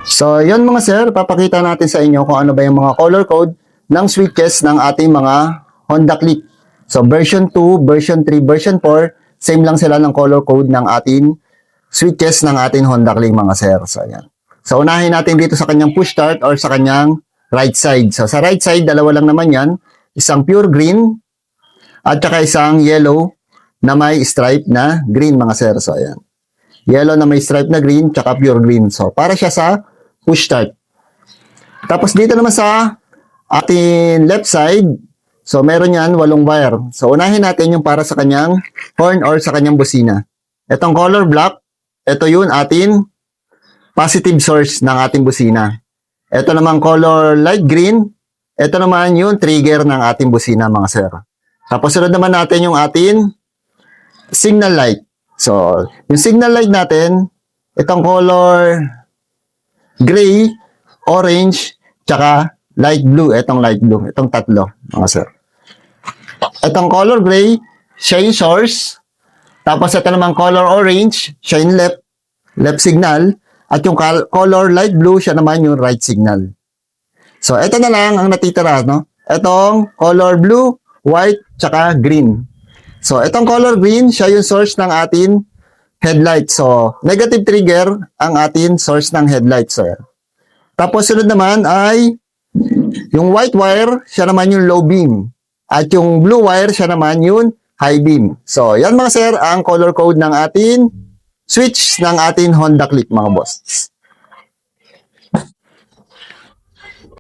So, yun mga sir, papakita natin sa inyo kung ano ba yung mga color code ng switches ng ating mga Honda Click. So, version 2, version 3, version 4, same lang sila ng color code ng ating switches ng ating Honda Click mga sir. So, ayan. So, unahin natin dito sa kanyang push start or sa kanyang right side. So, sa right side, dalawa lang naman yan. Isang pure green at saka isang yellow na may stripe na green mga sir. So, ayan. Yellow na may stripe na green, tsaka pure green. So, para siya sa push start. Tapos dito naman sa ating left side, so meron yan 8 wire. So, unahin natin yung para sa kanyang horn or sa kanyang busina. Itong color black, ito yun ating positive source ng ating busina. Ito naman color light green, ito naman yung trigger ng ating busina mga sir. Tapos sunod naman natin yung ating signal light. So, yung signal light natin, itong color gray, orange, tsaka light blue. Itong light blue. Itong tatlo, mga sir. Itong color gray, siya yung source. Tapos ito naman color orange, siya yung left signal. At yung color light blue, siya naman yung right signal. So, ito na lang ang natitira, no? Itong color blue, white, tsaka green. So, itong color green, siya yung source ng ating headlight. So, negative trigger ang ating source ng headlight, sir. Tapos, sunod naman ay yung white wire, siya naman yung low beam. At yung blue wire, siya naman yung high beam. So, yan mga sir, ang color code ng ating switch ng ating Honda Click, mga boss.